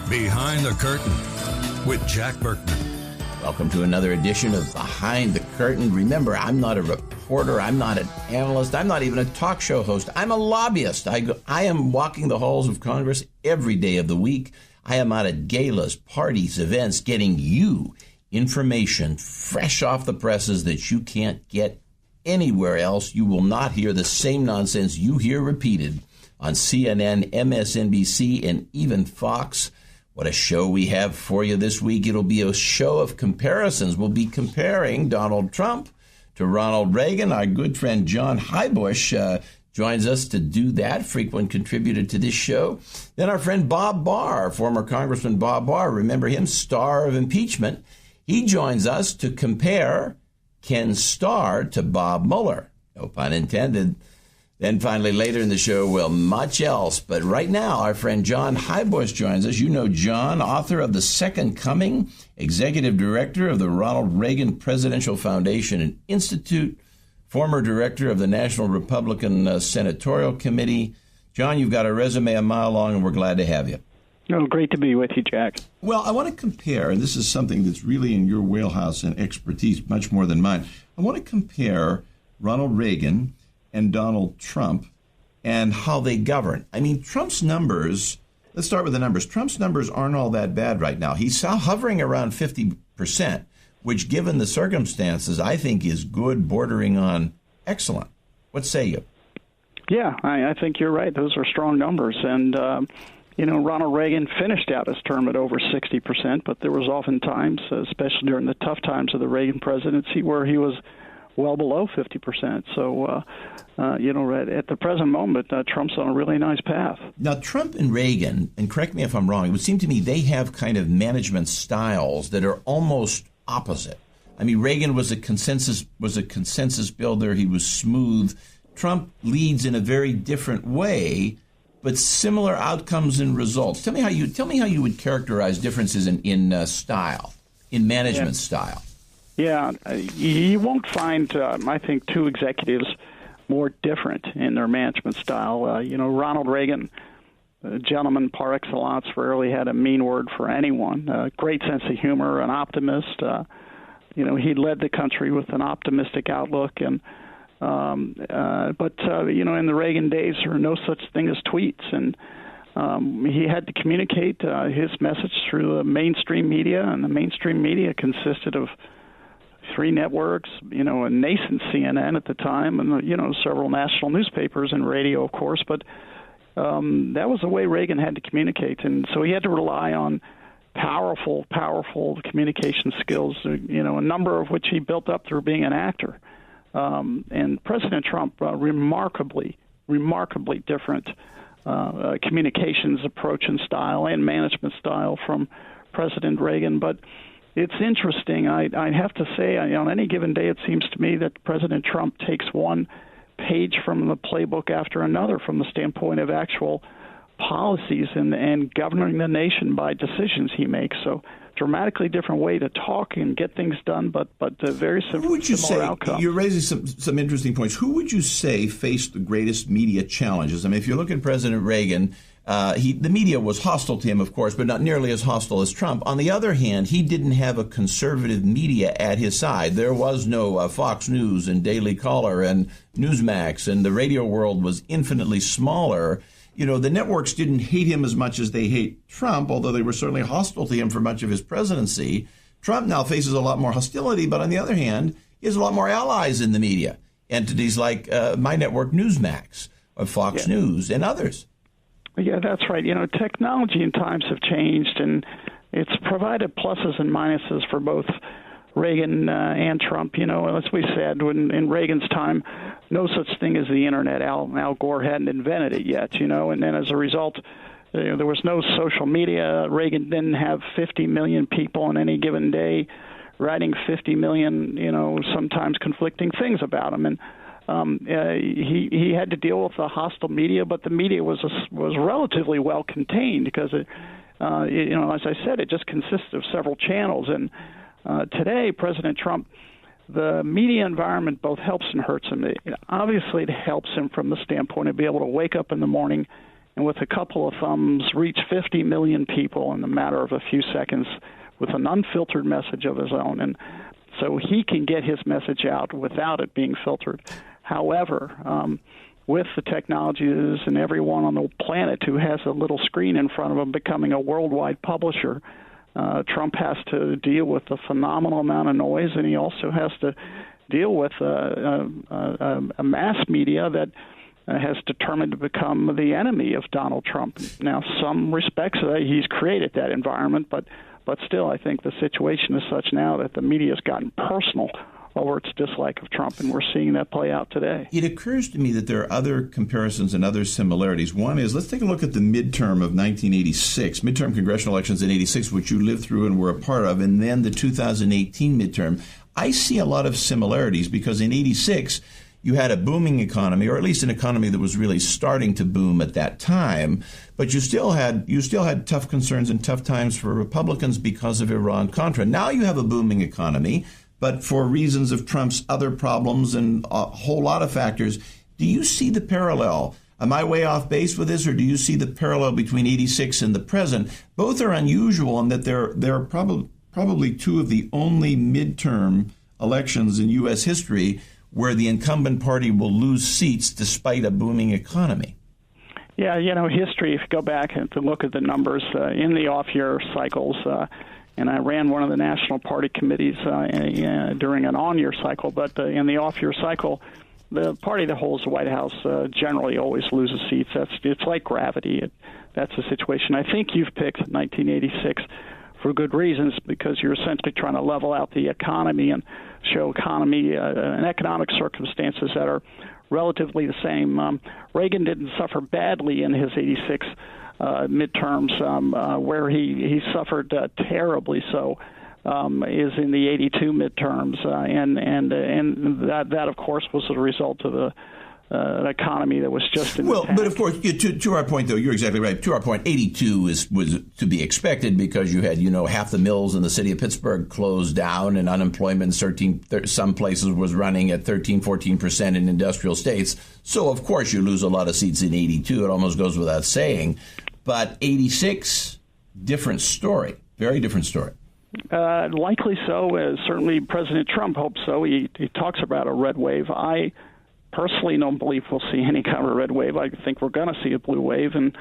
Behind the Curtain with Jack Berkman. Welcome to another edition of Behind the Curtain. Remember, I'm not a reporter. I'm not an analyst. I'm not even a talk show host. I'm a lobbyist. I am walking the halls of Congress every day of the week. I am out at galas, parties, events, getting you information fresh off the presses that you can't get anywhere else. You will not hear the same nonsense you hear repeated on CNN, MSNBC, and even Fox. What a show we have for you this week. It'll be a show of comparisons. We'll be comparing Donald Trump to Ronald Reagan. Our good friend John Heubusch joins us to do that, frequent contributor to this show. Then our friend Bob Barr, former Congressman Bob Barr, remember him, star of impeachment. He joins us to compare Ken Starr to Bob Mueller. No pun intended. Then finally, later in the show, well, much else. But right now, our friend John Heubusch joins us. You know John, author of The Second Coming, executive director of the Ronald Reagan Presidential Foundation and Institute, former director of the National Republican Senatorial Committee. John, you've got a resume a mile long, and we're glad to have you. Oh, great to be with you, Jack. Well, I want to compare, and this is something that's really in your wheelhouse and expertise, much more than mine. I want to compare Ronald Reagan and Donald Trump and how they govern. I mean, Trump's numbers, let's start with the numbers. Trump's numbers aren't all that bad right now. He's hovering around 50%, which given the circumstances, I think is good, bordering on excellent. What say you? Yeah, I think you're right. Those are strong numbers. And, Ronald Reagan finished out his term at over 60%, but there was often times, especially during the tough times of the Reagan presidency, where he was well below 50%. So, at the present moment, Trump's on a really nice path. Now, Trump and Reagan, and correct me if I'm wrong, it would seem to me they have kind of management styles that are almost opposite. I mean, Reagan was a consensus builder. He was smooth. Trump leads in a very different way, but similar outcomes and results. Tell me how you would characterize differences in style, in management style. Yeah, you won't find, I think, two executives more different in their management style. Ronald Reagan, a gentleman par excellence, rarely had a mean word for anyone. Great sense of humor, an optimist. He led the country with an optimistic outlook. And but in the Reagan days, there were no such thing as tweets, and he had to communicate his message through the mainstream media, and the mainstream media consisted of three networks, a nascent CNN at the time, and, several national newspapers and radio, of course. But that was the way Reagan had to communicate. And so he had to rely on powerful communication skills, a number of which he built up through being an actor. And President Trump, remarkably different communications approach and style and management style from President Reagan. But it's interesting. I have to say, on any given day, it seems to me that President Trump takes one page from the playbook after another from the standpoint of actual policies and governing the nation by decisions he makes. So dramatically different way to talk and get things done, but very similar outcome. You're raising some interesting points. Who would you say faced the greatest media challenges? I mean, if you look at President Reagan, the media was hostile to him, of course, but not nearly as hostile as Trump. On the other hand, he didn't have a conservative media at his side. There was no Fox News and Daily Caller and Newsmax, and the radio world was infinitely smaller. The networks didn't hate him as much as they hate Trump, although they were certainly hostile to him for much of his presidency. Trump now faces a lot more hostility, but on the other hand, he has a lot more allies in the media. Entities like my network, Newsmax, or Fox News, and others. Yeah, that's right. Technology and times have changed, and it's provided pluses and minuses for both Reagan and Trump. As we said, in Reagan's time, no such thing as the Internet. Al Gore hadn't invented it yet, and then as a result, there was no social media. Reagan didn't have 50 million people on any given day writing 50 million, sometimes conflicting things about him. And he had to deal with the hostile media, but the media was relatively well contained because as I said, it just consists of several channels. And today, President Trump, the media environment both helps and hurts him. Obviously, it helps him from the standpoint of being able to wake up in the morning and with a couple of thumbs reach 50 million people in the matter of a few seconds with an unfiltered message of his own. And so he can get his message out without it being filtered. However, with the technologies and everyone on the planet who has a little screen in front of him becoming a worldwide publisher, Trump has to deal with a phenomenal amount of noise, and he also has to deal with a mass media that has determined to become the enemy of Donald Trump. Now, some respects, he's created that environment, but still, I think the situation is such now that the media has gotten personal over its dislike of Trump, and we're seeing that play out today. It occurs to me that there are other comparisons and other similarities. One is, let's take a look at the midterm of 1986, midterm congressional elections in 86, which you lived through and were a part of, and then the 2018 midterm. I see a lot of similarities because in 86, you had a booming economy, or at least an economy that was really starting to boom at that time, but you still had tough concerns and tough times for Republicans because of Iran-Contra. Now you have a booming economy, but for reasons of Trump's other problems and a whole lot of factors. Do you see the parallel? Am I way off base with this, or do you see the parallel between 86 and the present? Both are unusual in that they're probably two of the only midterm elections in U.S. history where the incumbent party will lose seats despite a booming economy. Yeah, history, if you go back and to look at the numbers in the off-year cycles, and I ran one of the national party committees during an on-year cycle, but in the off-year cycle, the party that holds the White House generally always loses seats. It's like gravity. That's the situation. I think you've picked 1986 for good reasons, because you're essentially trying to level out the economy and show economy and economic circumstances that are relatively the same. Reagan didn't suffer badly in his 86 midterms. Where he suffered terribly so is in the 82 midterms, and that of course was the result of an economy that was just in the tank. But of course, to our point, though, you're exactly right. To our point, 82 was to be expected because you had, half the mills in the city of Pittsburgh closed down, and unemployment in some places was running at 13, 14% in industrial states. So, of course, you lose a lot of seats in 82. It almost goes without saying. But 86, different story. Very different story. Likely so. Certainly President Trump hopes so. He talks about a red wave. I personally don't believe we'll see any kind of a red wave. I think we're going to see a blue wave, and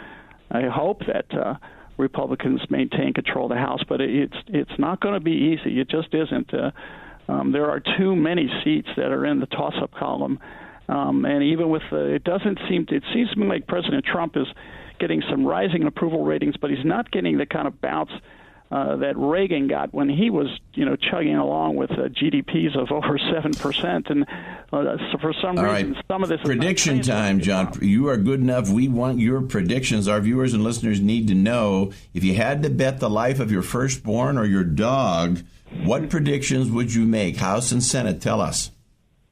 I hope that Republicans maintain control of the House. But it's not going to be easy. It just isn't. There are too many seats that are in the toss-up column, and even with it seems to me like President Trump is getting some rising approval ratings, but he's not getting the kind of bounce that Reagan got when he was, chugging along with GDPs of over 7%. And so for some reason, some of this is prediction time, John. You are good enough. We want your predictions. Our viewers and listeners need to know, if you had to bet the life of your firstborn or your dog, what predictions would you make? House and Senate, tell us.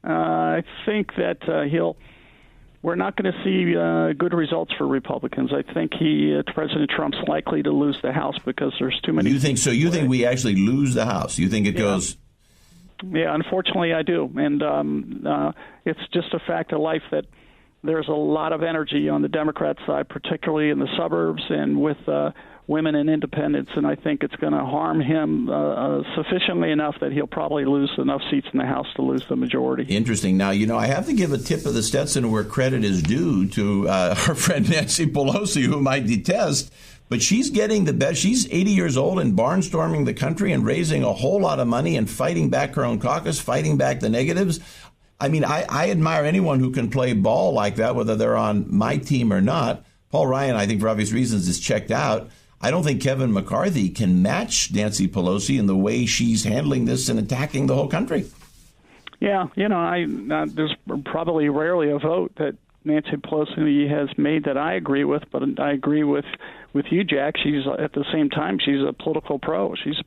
I think that we're not going to see good results for Republicans. I think President Trump's likely to lose the House because there's too many. You think so? You think we actually lose the House? You think it goes? Yeah, unfortunately, I do, and it's just a fact of life that there's a lot of energy on the Democrat side, particularly in the suburbs and with women and independents, and I think it's going to harm him sufficiently enough that he'll probably lose enough seats in the House to lose the majority. Interesting. Now, I have to give a tip of the Stetson where credit is due to our friend Nancy Pelosi, whom I detest, but she's getting the best. She's 80 years old and barnstorming the country and raising a whole lot of money and fighting back her own caucus, fighting back the negatives. I mean, I admire anyone who can play ball like that, whether they're on my team or not. Paul Ryan, I think for obvious reasons, is checked out. I don't think Kevin McCarthy can match Nancy Pelosi in the way she's handling this and attacking the whole country. Yeah, there's probably rarely a vote that Nancy Pelosi has made that I agree with, but I agree with you, Jack. She's at the same time she's a political pro. She's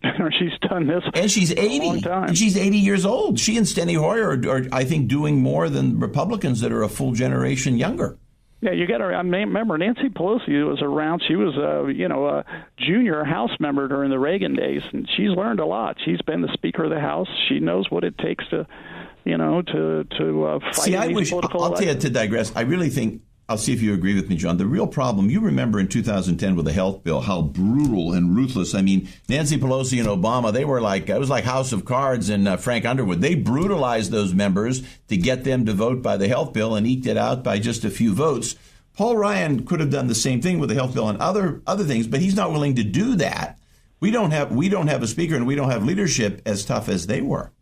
done this, and she's 80. For a long time. She's 80 years old. She and Steny Hoyer are, I think, doing more than Republicans that are a full generation younger. Yeah, you got to remember Nancy Pelosi was around. She was a junior House member during the Reagan days, and she's learned a lot. She's been the Speaker of the House. She knows what it takes to fight these political I'll tell you, to digress, I really think I'll see if you agree with me, John. The real problem, you remember in 2010 with the health bill, how brutal and ruthless. I mean, Nancy Pelosi and Obama, they were like, it was like House of Cards and Frank Underwood. They brutalized those members to get them to vote by the health bill and eked it out by just a few votes. Paul Ryan could have done the same thing with the health bill and other things, but he's not willing to do that. We don't have a speaker and we don't have leadership as tough as they were.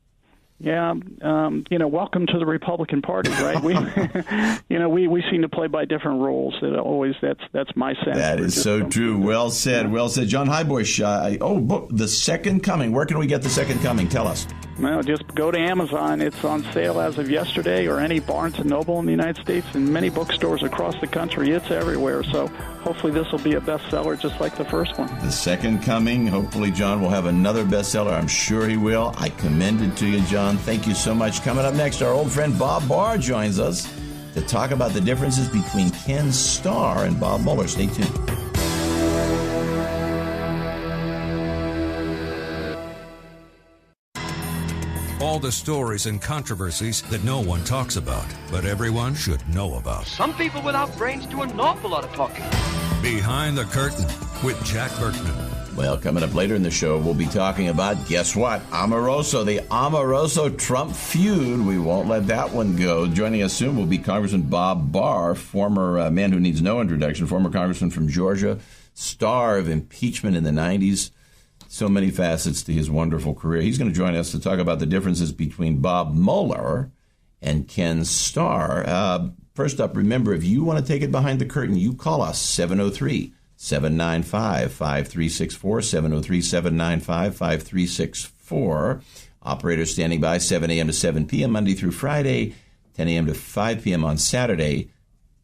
Yeah, welcome to the Republican Party, right? We seem to play by different rules. That's my sense. That is so true. Well said. Well said, John Heubusch. Book The Second Coming. Where can we get The Second Coming? Tell us. Well, just go to Amazon. It's on sale as of yesterday, or any Barnes & Noble in the United States, and many bookstores across the country. It's everywhere. So hopefully this will be a bestseller just like the first one. The Second Coming. Hopefully John will have another bestseller. I'm sure he will. I commend it to you, John. Thank you so much. Coming up next, our old friend Bob Barr joins us to talk about the differences between Ken Starr and Bob Mueller. Stay tuned. All the stories and controversies that no one talks about, but everyone should know about. Some people without brains do an awful lot of talking. Behind the Curtain with Jack Berkman. Well, coming up later in the show, we'll be talking about, guess what? Omarosa, the Omarosa-Trump feud. We won't let that one go. Joining us soon will be Congressman Bob Barr, former man who needs no introduction, former congressman from Georgia, star of impeachment in the 90s. So many facets to his wonderful career. He's going to join us to talk about the differences between Bob Mueller and Ken Starr. First up, remember, if you want to take it behind the curtain, you call us 703-795-5364, 703-795-5364. Operators standing by 7 a.m. to 7 p.m. Monday through Friday, 10 a.m. to 5 p.m. on Saturday.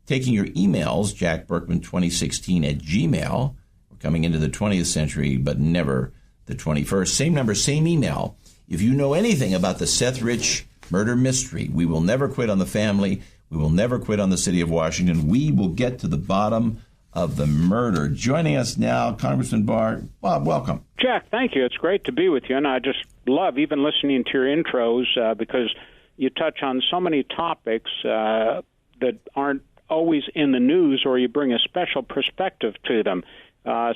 Taking your emails, jackberkman2016 at Gmail. We're coming into the 20th century, but never the 21st. Same number, same email. If you know anything about the Seth Rich murder mystery, we will never quit on the family. We will never quit on the city of Washington. We will get to the bottom of the murder. Joining us now, Congressman Barr. Bob, welcome. Jack, thank you. It's great to be with you, and I just love even listening to your intros because you touch on so many topics that aren't always in the news, or you bring a special perspective to them.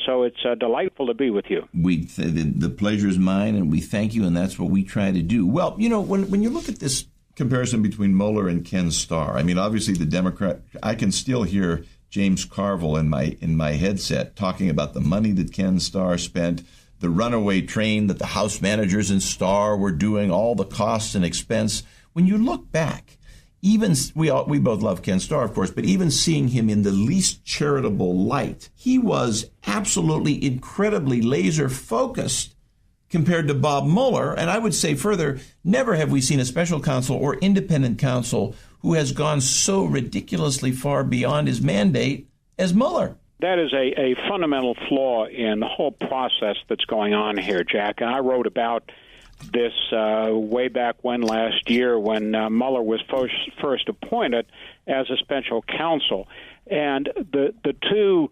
So it's delightful to be with you. The pleasure is mine, and we thank you, and that's what we try to do. Well, you know, when you look at this comparison between Mueller and Ken Starr, I mean, obviously the Democrat, I can still hear James Carville in my headset talking about the money that Ken Starr spent, the runaway train that the House managers in Starr were doing, all the costs and expense. When you look back, even we both love Ken Starr, of course, but even seeing him in the least charitable light, he was absolutely incredibly laser focused compared to Bob Mueller. And I would say further, never have we seen a special counsel or independent counsel who has gone so ridiculously far beyond his mandate as Mueller. That is a fundamental flaw in the whole process that's going on here, Jack. And I wrote about this way back when last year when Mueller was first appointed as a special counsel. And the two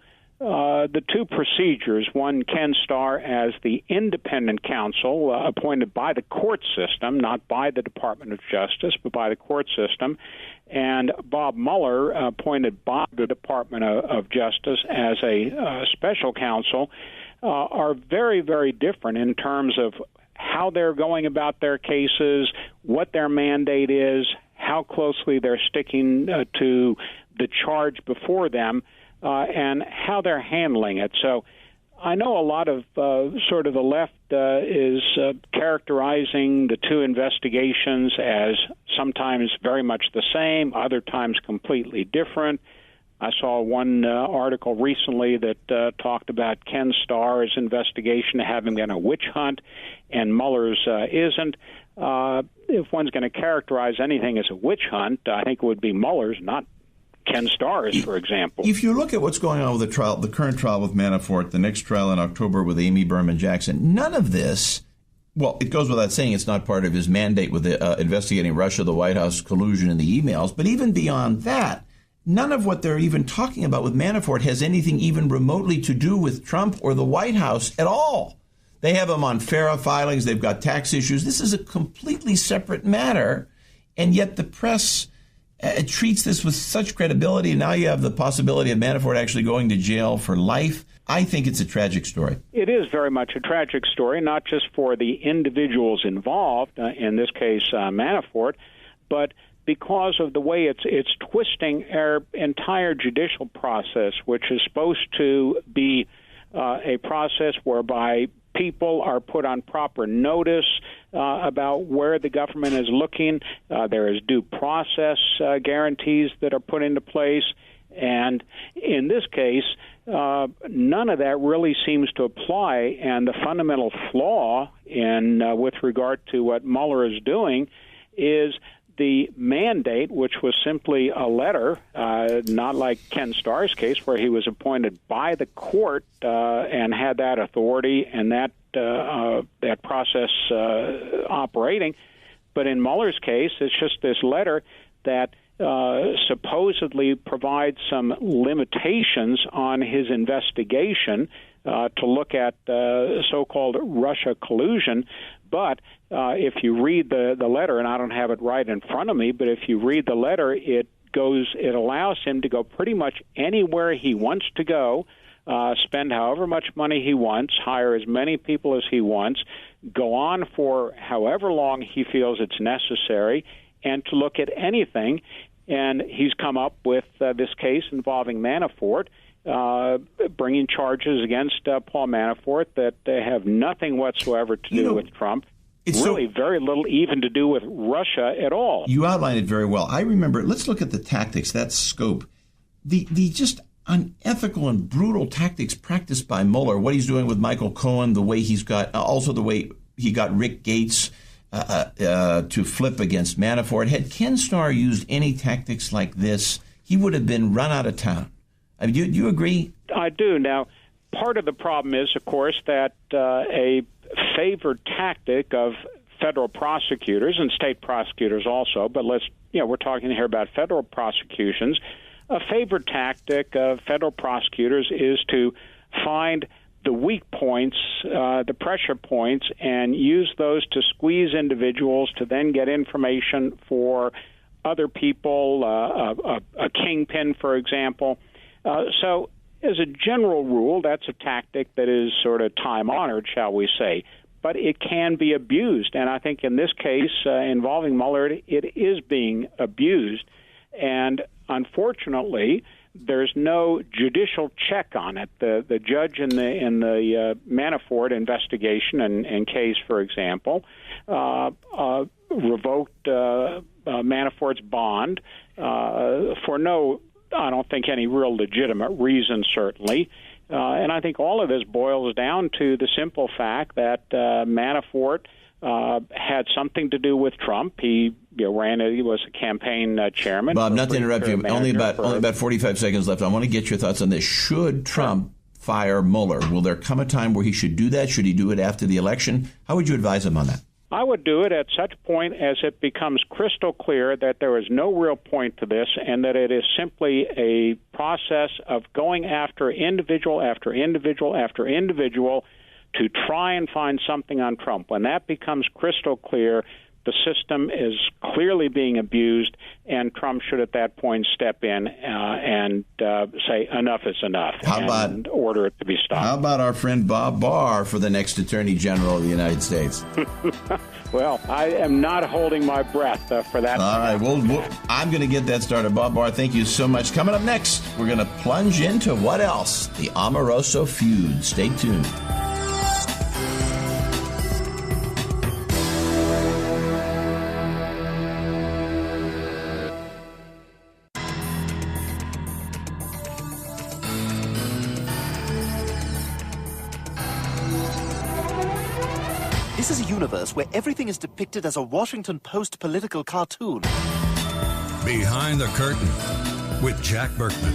procedures, one, Ken Starr as the independent counsel appointed by the court system, not by the Department of Justice, but by the court system, and Bob Mueller appointed by the Department of Justice as a special counsel, are very, very different in terms of how they're going about their cases, what their mandate is, how closely they're sticking to the charge before them, and how they're handling it. So I know a lot of sort of the left is characterizing the two investigations as sometimes very much the same, other times completely different. I saw one article recently that talked about Ken Starr's investigation having been a witch hunt, and Mueller's isn't. If one's going to characterize anything as a witch hunt, I think it would be Mueller's, not Ken Starr's, for example. If you look at what's going on with the trial, the current trial with Manafort, the next trial in October with Amy Berman Jackson, none of this, well, it goes without saying it's not part of his mandate with investigating Russia, the White House collusion, and the emails. But even beyond that, none of what they're even talking about with Manafort has anything even remotely to do with Trump or the White House at all. They have him on FARA filings. They've got tax issues. This is a completely separate matter. And yet the press treats this with such credibility. And now you have the possibility of Manafort actually going to jail for life. I think it's a tragic story. It is very much a tragic story, not just for the individuals involved, in this case Manafort, but because of the way it's twisting our entire judicial process, which is supposed to be a process whereby people are put on proper notice about where the government is looking. There is due process guarantees that are put into place. And in this case, none of that really seems to apply. And the fundamental flaw in with regard to what Mueller is doing is the mandate, which was simply a letter, not like Ken Starr's case, where he was appointed by the court and had that authority and that process operating. But in Mueller's case, it's just this letter that supposedly provides some limitations on his investigation to look at so-called Russia collusion. But if you read the letter, and I don't have it right in front of me, but if you read the letter, it allows him to go pretty much anywhere he wants to go, spend however much money he wants, hire as many people as he wants, go on for however long he feels it's necessary, and to look at anything. And he's come up with this case involving Manafort, bringing charges against Paul Manafort that have nothing whatsoever to do with Trump. It's really very little even to do with Russia at all. You outlined it very well. I remember, let's look at the tactics, that scope. The just unethical and brutal tactics practiced by Mueller, what he's doing with Michael Cohen, the way he's got, also the way he got Rick Gates to flip against Manafort. Had Ken Starr used any tactics like this, he would have been run out of town. I mean, do you agree? I do. Now, part of the problem is, of course, that a favored tactic of federal prosecutors and state prosecutors also, but we're talking here about federal prosecutions. A favored tactic of federal prosecutors is to find the weak points, the pressure points, and use those to squeeze individuals to then get information for other people, a kingpin, for example. So as a general rule, that's a tactic that is sort of time-honored, shall we say. But it can be abused, and I think in this case involving Mueller, it is being abused. And unfortunately, there's no judicial check on it. The judge in the Manafort investigation and case, for example, revoked Manafort's bond for no, I don't think, any real legitimate reason, certainly. And I think all of this boils down to the simple fact that Manafort had something to do with Trump. He he was a campaign chairman. Bob, not to interrupt you, only about 45 seconds left. I want to get your thoughts on this. Should Trump fire Mueller? Will there come a time where he should do that? Should he do it after the election? How would you advise him on that? I would do it at such point as it becomes crystal clear that there is no real point to this and that it is simply a process of going after individual after individual after individual to try and find something on Trump. When that becomes crystal clear, the system is clearly being abused, and Trump should at that point step in and say enough is enough and order it to be stopped. How about our friend Bob Barr for the next Attorney General of the United States? Well, I am not holding my breath for that. All right, well, I'm going to get that started. Bob Barr, thank you so much. Coming up next, we're going to plunge into what else? The Omarosa feud. Stay tuned. This is a universe where everything is depicted as a Washington Post political cartoon. Behind the Curtain with Jack Berkman.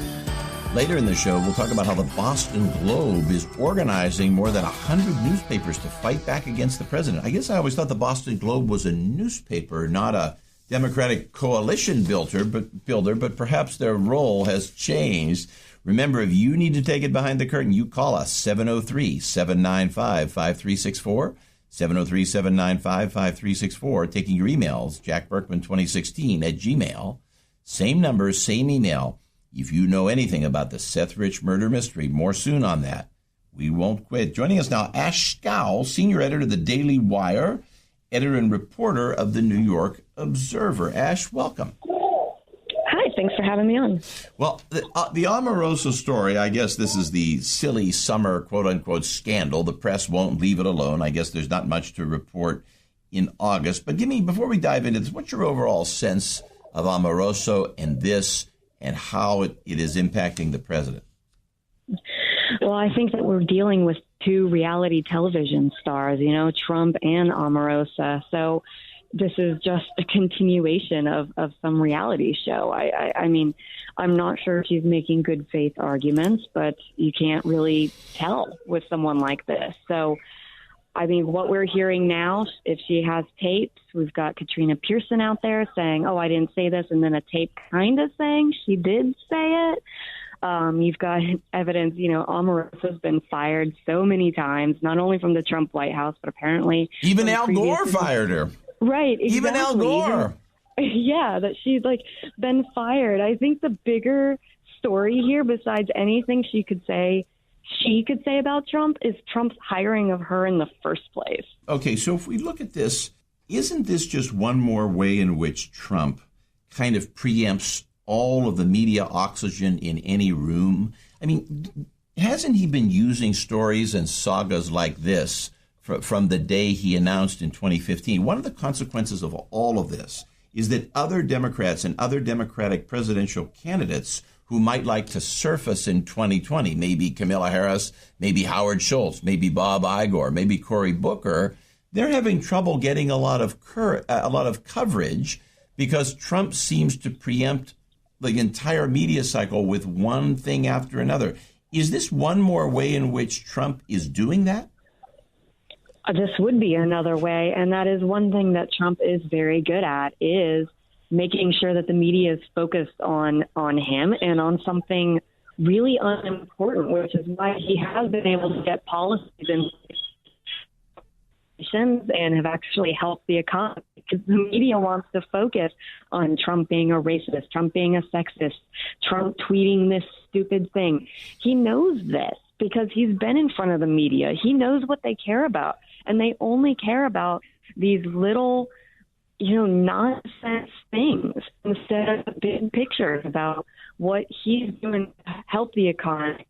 Later in the show, we'll talk about how the Boston Globe is organizing more than 100 newspapers to fight back against the president. I guess I always thought the Boston Globe was a newspaper, not a Democratic coalition builder, but perhaps their role has changed. Remember, if you need to take it behind the curtain, you call us, 703-795-5364. 703-795-5364, taking your emails, jackberkman2016 @gmail, Same number, same email. If you know anything about the Seth Rich murder mystery, more soon on that. We won't quit. Joining us now, Ashe Schow, senior editor of the Daily Wire, editor and reporter of the New York Observer. Ashe, welcome. Hi, thanks for having me on. Well, the Omarosa story, I guess this is the silly summer quote-unquote scandal. The press won't leave it alone. I guess there's not much to report in August. But before we dive into this, what's your overall sense of Omarosa and this and how it is impacting the president? Well, I think that we're dealing with two reality television stars, Trump and Omarosa. So this is just a continuation of some reality show. I mean, I'm not sure she's making good faith arguments, but you can't really tell with someone like this. So, I mean, what we're hearing now, if she has tapes, we've got Katrina Pearson out there saying, oh, I didn't say this, and then a tape kind of saying she did say it. You've got evidence, Omarosa's been fired so many times, not only from the Trump White House, but apparently even Al Gore fired her. Right. Exactly. Even Al Gore. Yeah, that she's been fired. I think the bigger story here, besides anything she could say about Trump, is Trump's hiring of her in the first place. Okay, so if we look at this, isn't this just one more way in which Trump kind of preempts all of the media oxygen in any room? I mean, hasn't he been using stories and sagas like this from the day he announced in 2015? One of the consequences of all of this is that other Democrats and other Democratic presidential candidates who might like to surface in 2020, maybe Kamala Harris, maybe Howard Schultz, maybe Bob Iger, maybe Cory Booker, they're having trouble getting a lot of coverage because Trump seems to preempt the entire media cycle with one thing after another. Is this one more way in which Trump is doing that? This would be another way, and that is one thing that Trump is very good at, is making sure that the media is focused on him and on something really unimportant, which is why he has been able to get policies in and have actually helped the economy, because the media wants to focus on Trump being a racist, Trump being a sexist, Trump tweeting this stupid thing. He knows this because he's been in front of the media. He knows what they care about, and they only care about these little, nonsense things instead of the big pictures about what he's doing to help the economy.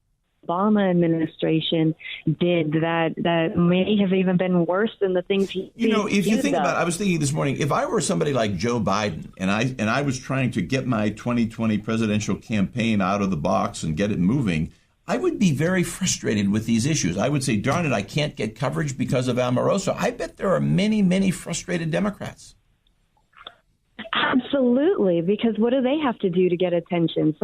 Obama administration did that may have even been worse than the things he if you think about it, I was thinking this morning, if I were somebody like Joe Biden and I was trying to get my 2020 presidential campaign out of the box and get it moving, I would be very frustrated with these issues. I would say, darn it, I can't get coverage because of Omarosa. I bet there are many, many frustrated Democrats. Absolutely, because what do they have to do to get attention?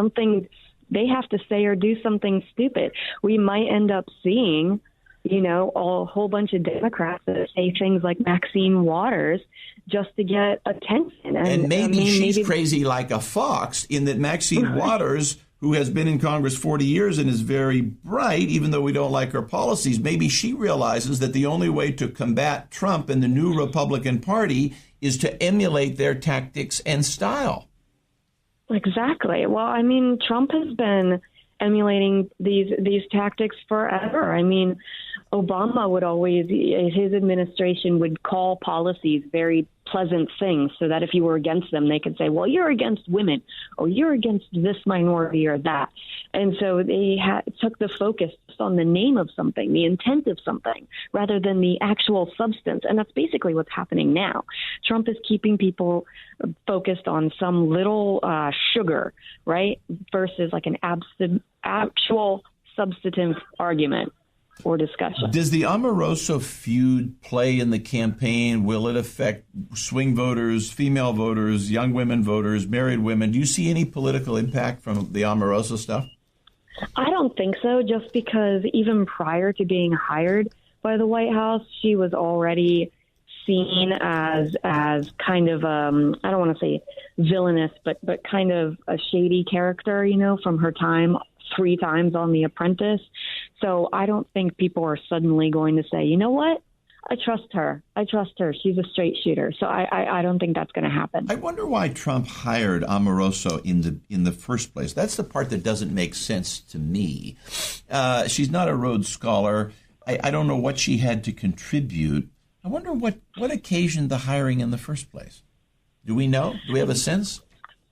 They have to say or do something stupid. We might end up seeing, a whole bunch of Democrats that say things like Maxine Waters just to get attention. And maybe she's crazy like a fox, in that Maxine Waters, who has been in Congress 40 years and is very bright, even though we don't like her policies, maybe she realizes that the only way to combat Trump and the new Republican Party is to emulate their tactics and style. Exactly. Well, I mean, Trump has been emulating these tactics forever. I mean, Obama would always, his administration would call policies very pleasant things so that if you were against them, they could say, well, you're against women or you're against this minority or that. And so they took the focus on the name of something, the intent of something, rather than the actual substance. And that's basically what's happening now. Trump is keeping people focused on some little sugar, right, versus like an actual substantive argument or discussion. Does the Omarosa feud play in the campaign? Will it affect swing voters, female voters, young women voters, married women? Do you see any political impact from the Omarosa stuff? I don't think so, just because even prior to being hired by the White House, she was already seen as kind of, I don't want to say villainous, but kind of a shady character, from her time 3 times on The Apprentice. So I don't think people are suddenly going to say, you know what? I trust her. She's a straight shooter. So I don't think that's going to happen. I wonder why Trump hired Omarosa in the first place. That's the part that doesn't make sense to me. She's not a Rhodes Scholar. I don't know what she had to contribute. I wonder what occasioned the hiring in the first place. Do we know? Do we have a sense?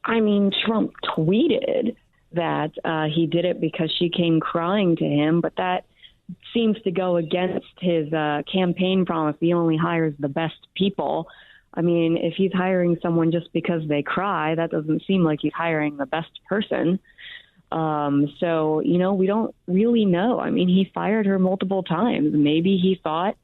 I mean, Trump tweeted that he did it because she came crying to him, but that seems to go against his campaign promise. He only hires the best people. I mean, if he's hiring someone just because they cry, that doesn't seem like he's hiring the best person. So, we don't really know. I mean, he fired her multiple times. Maybe he thought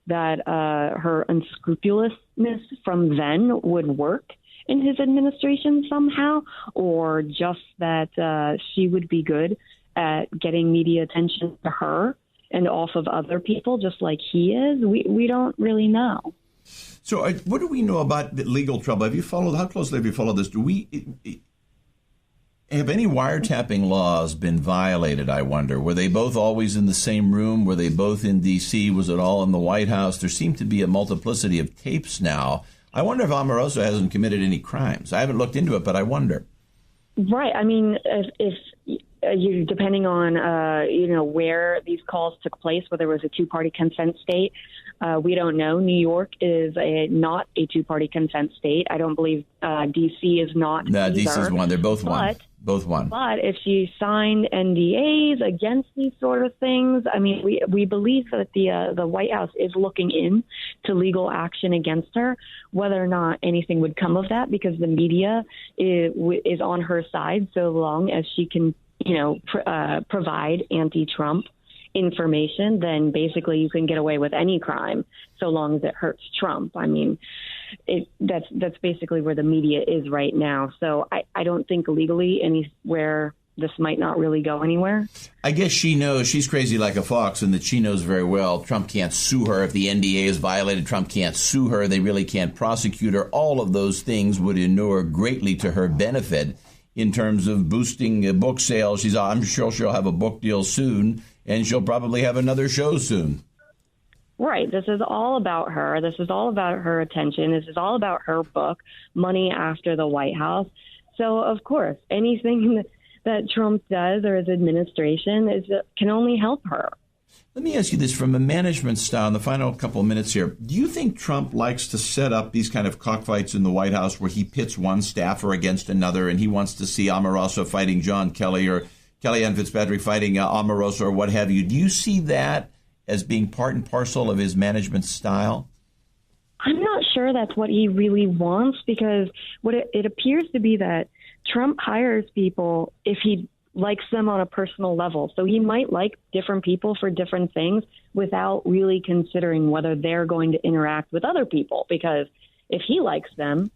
that her unscrupulousness from then would work in his administration somehow, or just that she would be good at getting media attention to her and off of other people, just like he is. We don't really know. So what do we know about the legal trouble? How closely have you followed this? Have any wiretapping laws been violated, I wonder? Were they both always in the same room? Were they both in D.C.? Was it all in the White House? There seem to be a multiplicity of tapes now. I wonder if Omarosa hasn't committed any crimes. I haven't looked into it, but I wonder. Right. I mean, if you, depending on, where these calls took place, whether it was a two-party consent state, we don't know. New York is not a two-party consent state. I don't believe D.C. is not. No, D.C. is one. They're both one. Both one. But if she signed NDAs against these sort of things, I mean, we believe that the White House is looking in to legal action against her. Whether or not anything would come of that, because the media is on her side so long as she can, provide anti-Trump information, then basically you can get away with any crime so long as it hurts Trump. I mean, that's basically where the media is right now. So I don't think legally anywhere this might not really go anywhere. I guess she knows she's crazy like a fox, and that she knows very well Trump can't sue her. If the NDA is violated, Trump can't sue her. They really can't prosecute her. All of those things would inure greatly to her benefit in terms of boosting book sales. I'm sure she'll have a book deal soon, and she'll probably have another show soon. Right. This is all about her. This is all about her attention. This is all about her book, Money After the White House. So, of course, anything that Trump does or his administration can only help her. Let me ask you this from a management style in the final couple of minutes here. Do you think Trump likes to set up these kind of cockfights in the White House where he pits one staffer against another, and he wants to see Omarosa fighting John Kelly or Kellyanne Fitzpatrick fighting Omarosa or what have you? Do you see that as being part and parcel of his management style? I'm not sure that's what he really wants, because what it appears to be that Trump hires people if he likes them on a personal level. So he might like different people for different things without really considering whether they're going to interact with other people, because if he likes them,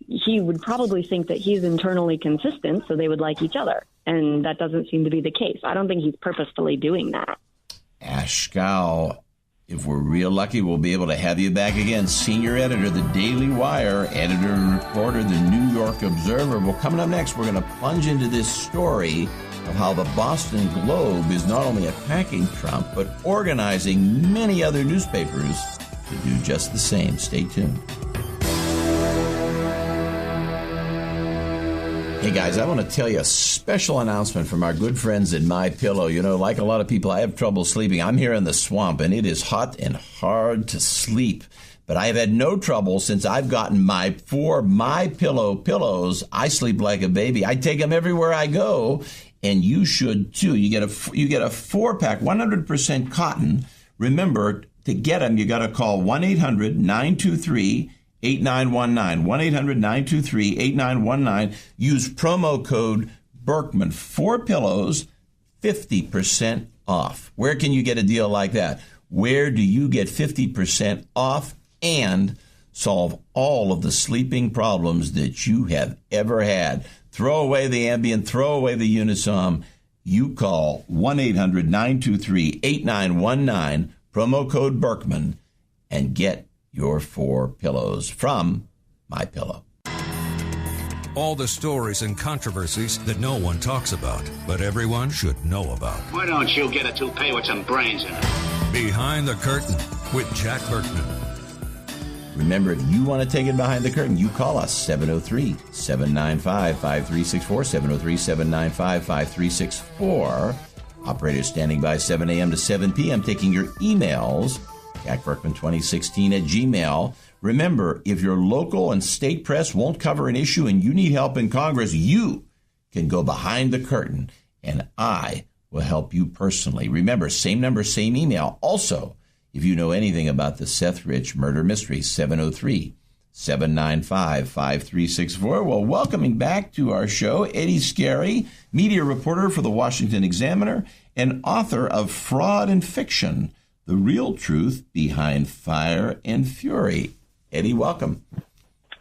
he would probably think that he's internally consistent, so they would like each other. And that doesn't seem to be the case. I don't think he's purposefully doing that. Ashe, Schow, if we're real lucky, we'll be able to have you back again. Senior editor, The Daily Wire, editor and reporter, The New York Observer. Well, coming up next, we're going to plunge into this story of how the Boston Globe is not only attacking Trump, but organizing many other newspapers to do just the same. Stay tuned. Hey guys, I want to tell you a special announcement from our good friends at MyPillow. You know, like a lot of people, I have trouble sleeping. I'm here in the swamp, and it is hot and hard to sleep. But I have had no trouble since I've gotten my 4 MyPillow pillows. I sleep like a baby. I take them everywhere I go, and you should too. You get a 4-pack, 100% cotton. Remember, to get them, you got to call 1-800-923-8919, 1-800-923-8919. Use promo code Berkman. 4 pillows, 50% off. Where can you get a deal like that? Where do you get 50% off and solve all of the sleeping problems that you have ever had? Throw away the Ambien, throw away the Unisom. You call 1-800-923-8919, promo code Berkman, and get your 4 pillows from MyPillow. All the stories and controversies that no one talks about, but everyone should know about. Why don't you get a toupee with some brains in it? Behind the Curtain with Jack Berkman. Remember, if you want to take it behind the curtain, you call us 703-795-5364, 703-795-5364. Operators standing by 7 a.m. to 7 p.m. taking your emails, jackberkman2016@gmail. Remember, if your local and state press won't cover an issue and you need help in Congress, you can go behind the curtain, and I will help you personally. Remember, same number, same email. Also, if you know anything about the Seth Rich murder mystery, 703-795-5364. Well, welcoming back to our show, Eddie Scarry, media reporter for the Washington Examiner and author of Fraud and Fiction, The Real Truth Behind Fire and Fury. Eddie, welcome.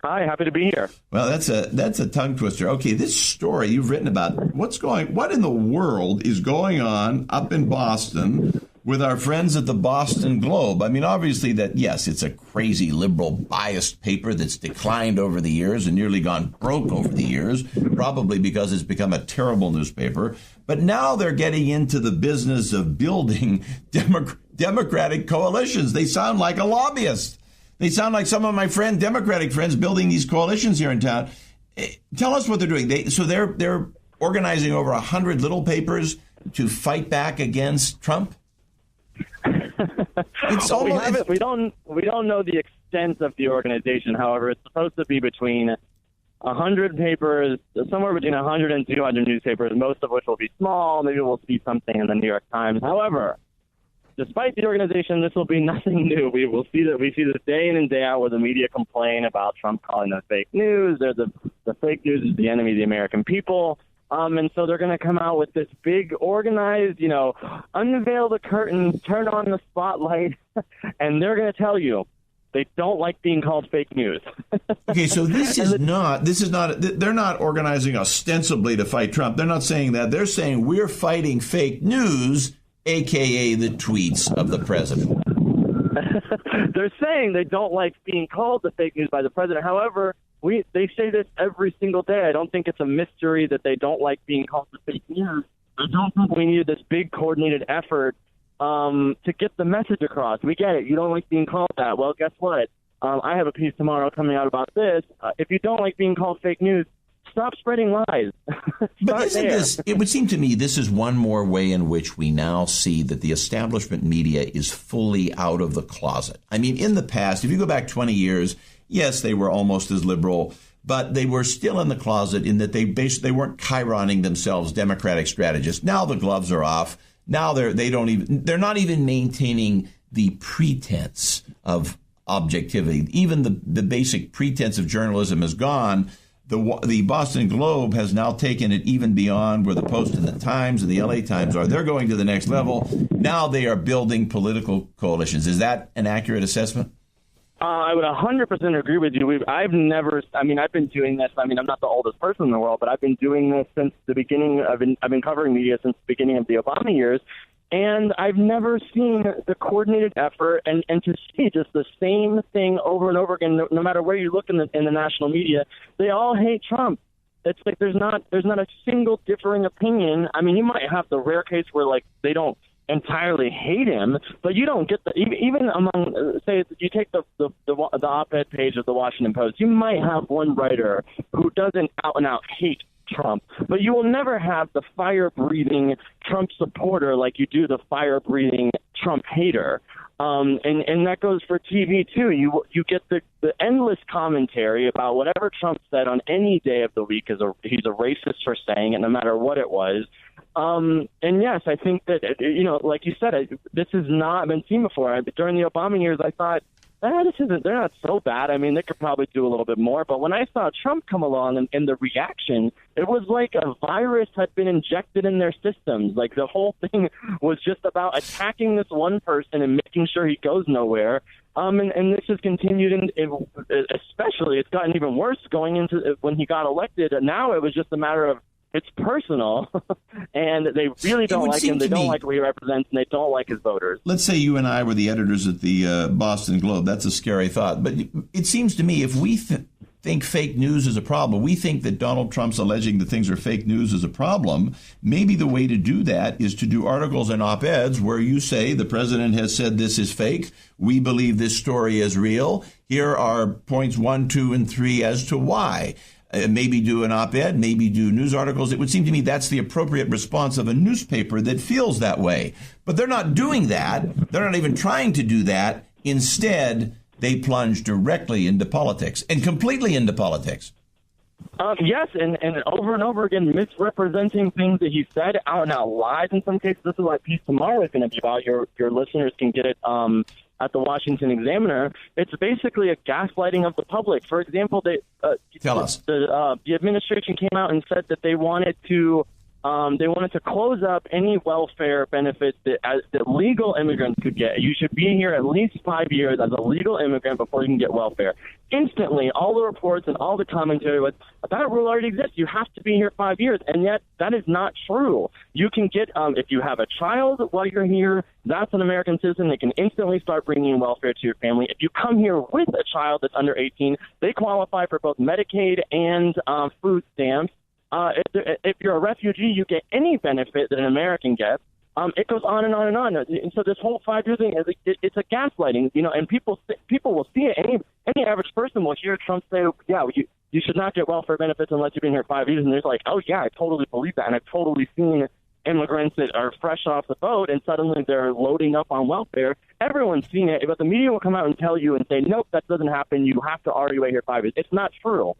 Hi, happy to be here. Well, that's a tongue twister. Okay, this story you've written about, what in the world is going on up in Boston with our friends at the Boston Globe? I mean, obviously yes, it's a crazy liberal biased paper that's declined over the years and nearly gone broke over the years, probably because it's become a terrible newspaper. But now they're getting into the business of building Democratic coalitions. They sound like a lobbyist. They sound like some of my Democratic friends building these coalitions here in town. Tell us what they're doing. They're organizing over 100 little papers to fight back against Trump. We don't know the extent of the organization. However, it's supposed to be between 100 papers, somewhere between 100 and 200 newspapers, most of which will be small. Maybe we'll see something in the New York Times. However, despite the organization, this will be nothing new. We see this day in and day out where the media complain about Trump calling them fake news. The fake news is the enemy of the American people. And so they're going to come out with this big organized, unveil the curtain, turn on the spotlight, and they're going to tell you they don't like being called fake news. Okay, so they're not organizing ostensibly to fight Trump. They're not saying that. They're saying we're fighting fake news, a.k.a. the tweets of the president. They're saying they don't like being called the fake news by the president. However, they say this every single day. I don't think it's a mystery that they don't like being called the fake news. I don't think we need this big coordinated effort to get the message across. We get it. You don't like being called that. Well, guess what? I have a piece tomorrow coming out about this. If you don't like being called fake news, stop spreading lies. But it would seem to me this is one more way in which we now see that the establishment media is fully out of the closet. I mean, in the past, if you go back 20 years, yes, they were almost as liberal, but they were still in the closet in that they weren't chironing themselves Democratic strategists. Now the gloves are off. Now they're not even maintaining the pretense of objectivity. Even the basic pretense of journalism is gone. The Boston Globe has now taken it even beyond where the Post and the Times and the LA Times are. They're going to the next level. Now they are building political coalitions. Is that an accurate assessment? I would 100% agree with you. I've been doing this. I'm not the oldest person in the world, but I've been doing this since the beginning. I've been covering media since the beginning of the Obama years. And I've never seen the coordinated effort and to see just the same thing over and over again, no matter where you look in the national media. They all hate Trump. It's like there's not a single differing opinion. I mean, you might have the rare case where they don't entirely hate him, but you don't get even among, say, you take the op-ed page of the Washington Post, you might have one writer who doesn't out and out hate Trump, but you will never have the fire-breathing Trump supporter like you do the fire-breathing Trump hater. And that goes for TV too. You get the endless commentary about whatever Trump said on any day of the week he's a racist for saying it, no matter what it was. And yes, I think that like you said, this has not been seen before. During the Obama years, I thought, they're not so bad. I mean, they could probably do a little bit more. But when I saw Trump come along and the reaction, it was like a virus had been injected in their systems. Like the whole thing was just about attacking this one person and making sure he goes nowhere. And this has continued, especially it's gotten even worse going into when he got elected. And now it was just a matter of it's personal, and they really don't like him. They don't like what he represents, and they don't like his voters. Let's say you and I were the editors at the Boston Globe. That's a scary thought. But it seems to me if we think think fake news is a problem, we think that Donald Trump's alleging that things are fake news is a problem, maybe the way to do that is to do articles and op-eds where you say the president has said this is fake. We believe this story is real. Here are points 1, 2, and 3 as to why. Maybe do an op-ed, maybe do news articles. It would seem to me that's the appropriate response of a newspaper that feels that way. But they're not doing that. They're not even trying to do that. Instead, they plunge directly into politics and completely into politics. Yes, and over and over again, misrepresenting things that he said, out and out lies in some cases. This is what Piece Tomorrow is going to be about. Your listeners can get it at the Washington Examiner. It's basically a gaslighting of the public. For example, Tell us. The administration came out and said that they wanted to close up any welfare benefits that legal immigrants could get. You should be here at least 5 years as a legal immigrant before you can get welfare. Instantly, all the reports and all the commentary was, that rule already exists. You have to be here 5 years. And yet, that is not true. You can get, if you have a child while you're here, that's an American citizen. They can instantly start bringing welfare to your family. If you come here with a child that's under 18, they qualify for both Medicaid and food stamps. If you're a refugee, you get any benefit that an American gets. It goes on and on and on. And so this whole 5 year thing, it's a gaslighting, and people will see it. Any average person will hear Trump say, yeah, you should not get welfare benefits unless you've been here 5 years. And they're like, oh, yeah, I totally believe that. And I've totally seen immigrants that are fresh off the boat and suddenly they're loading up on welfare. Everyone's seen it, but the media will come out and tell you and say, nope, that doesn't happen. You have to already wait here 5 years. It's not true.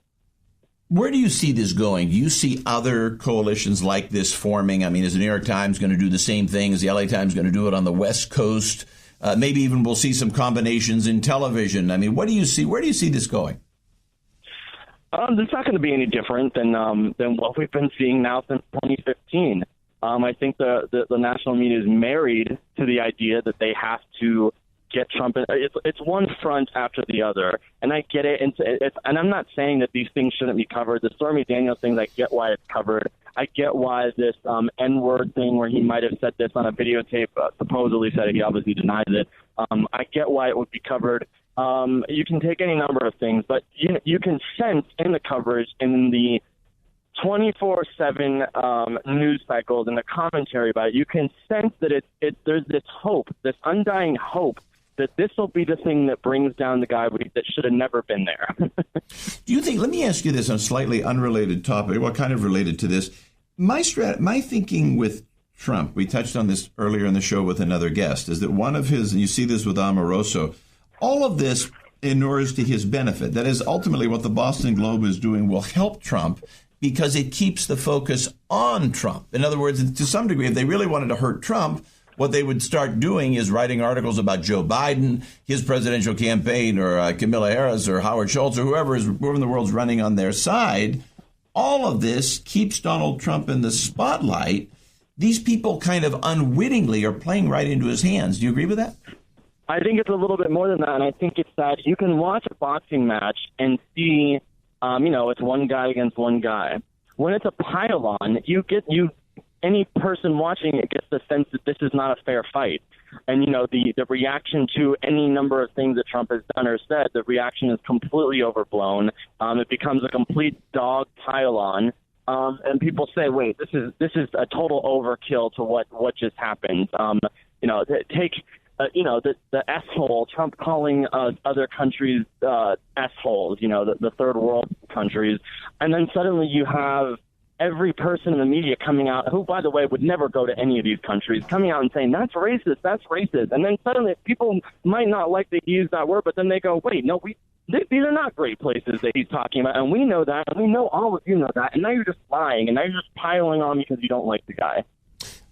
Where do you see this going? Do you see other coalitions like this forming? I mean, is the New York Times going to do the same thing? Is the LA Times going to do it on the West Coast? Maybe even we'll see some combinations in television. I mean, what do you see? Where do you see this going? It's not going to be any different than what we've been seeing now since 2015. I think the national media is married to the idea that they have to get Trump. It's one front after the other, and I get it. And I'm not saying that these things shouldn't be covered. The Stormy Daniels things, I get why it's covered. I get why this N-word thing where he might have said this on a videotape, supposedly said it. He obviously denies it. I get why it would be covered. You can take any number of things, but you can sense in the coverage, in the 24/7 news cycles and the commentary about it, you can sense that there's this hope, this undying hope that this will be the thing that brings down the guy that should have never been there. Do you think, let me ask you this on a slightly unrelated topic, well, kind of related to this. My thinking with Trump, we touched on this earlier in the show with another guest, is that one of his, and you see this with Omarosa, all of this inures to his benefit. That is ultimately what the Boston Globe is doing will help Trump because it keeps the focus on Trump. In other words, to some degree, if they really wanted to hurt Trump, what they would start doing is writing articles about Joe Biden, his presidential campaign, or Kamala Harris, or Howard Schultz, or whoever in the world's running on their side. All of this keeps Donald Trump in the spotlight. These people kind of unwittingly are playing right into his hands. Do you agree with that? I think it's a little bit more than that, and I think it's that you can watch a boxing match and see, it's one guy against one guy. When it's a pile-on, any person watching it gets the sense that this is not a fair fight. And, the reaction to any number of things that Trump has done or said, the reaction is completely overblown. It becomes a complete dog pile-on. And people say, wait, this is a total overkill to what just happened. Take the S-hole, Trump calling other countries S-holes, the third world countries. And then suddenly you have every person in the media coming out, who, by the way, would never go to any of these countries, coming out and saying, that's racist, that's racist. And then suddenly people might not like to use that word, but then they go, wait, no, these are not great places that he's talking about. And we know that, and we know all of you know that. And now you're just lying, and now you're just piling on because you don't like the guy.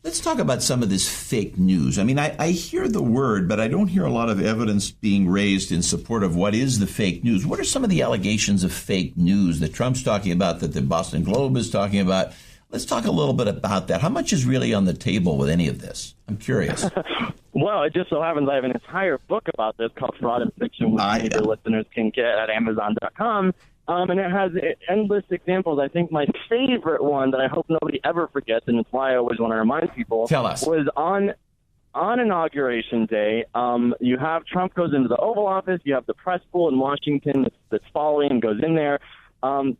Let's talk about some of this fake news. I mean, I hear the word, but I don't hear a lot of evidence being raised in support of what is the fake news. What are some of the allegations of fake news that Trump's talking about, that the Boston Globe is talking about? Let's talk a little bit about that. How much is really on the table with any of this? I'm curious. Well, it just so happens I have an entire book about this called Fraud and Fiction, which your listeners can get at Amazon.com. And it has endless examples. I think my favorite one that I hope nobody ever forgets, and it's why I always want to remind people, Tell us. was on on Inauguration Day, you have Trump goes into the Oval Office. You have the press pool in Washington that's following and goes in there.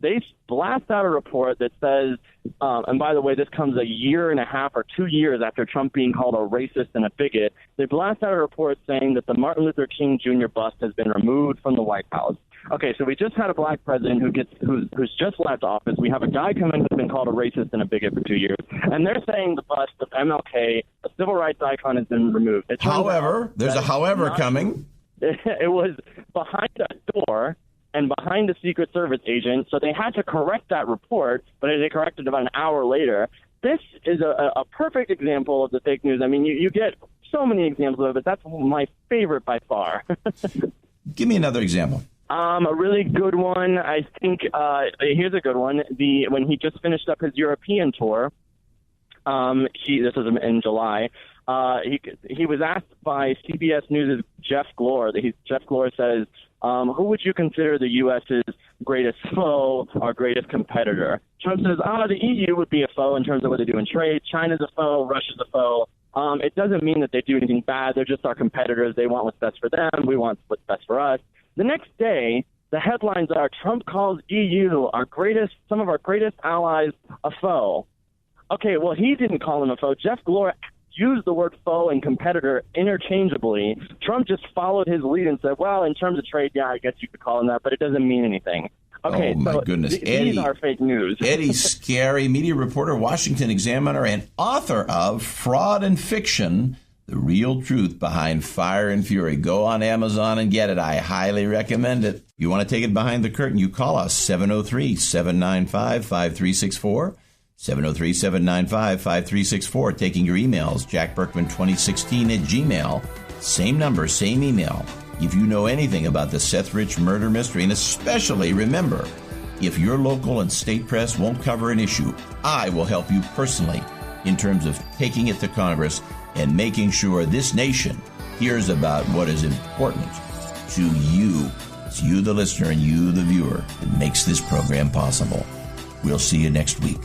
They blast out a report that says, and by the way, this comes a year and a half or 2 years after Trump being called a racist and a bigot. They blast out a report saying that the Martin Luther King Jr. bust has been removed from the White House. Okay, so we just had a black president who's just left office. We have a guy coming who's been called a racist and a bigot for 2 years, and they're saying the bust of MLK, a civil rights icon, has been removed. However, there's a however coming. It was behind a door and behind a Secret Service agent, so they had to correct that report, but they corrected it about an hour later. This is a perfect example of the fake news. I mean, you get so many examples of it. That's my favorite by far. Give me another example. A really good one, I think. Here's a good one. When he just finished up his European tour, this was in July. He was asked by CBS News' Jeff Glor. Jeff Glor says, "Who would you consider the U.S.'s greatest foe or greatest competitor?" Trump says, "The EU would be a foe in terms of what they do in trade. China's a foe. Russia's a foe. It doesn't mean that they do anything bad. They're just our competitors. They want what's best for them. We want what's best for us." The next day, the headlines are, Trump calls EU some of our greatest allies a foe. Okay, well, he didn't call him a foe. Jeff Glor used the word foe and competitor interchangeably. Trump just followed his lead and said, well, in terms of trade, yeah, I guess you could call him that, but it doesn't mean anything. Okay, oh, my goodness. These are fake news. Eddie Scarry, media reporter, Washington Examiner, and author of Fraud and Fiction, The Real Truth Behind Fire and Fury. Go on Amazon and get it. I highly recommend it. You want to take it behind the curtain, you call us, 703-795-5364. 703-795-5364. Taking your emails, jackberkman2016 @gmail. Same number, same email. If you know anything about the Seth Rich murder mystery, and especially remember, if your local and state press won't cover an issue, I will help you personally in terms of taking it to Congress and making sure this nation hears about what is important to you. It's you, the listener, and you, the viewer, that makes this program possible. We'll see you next week.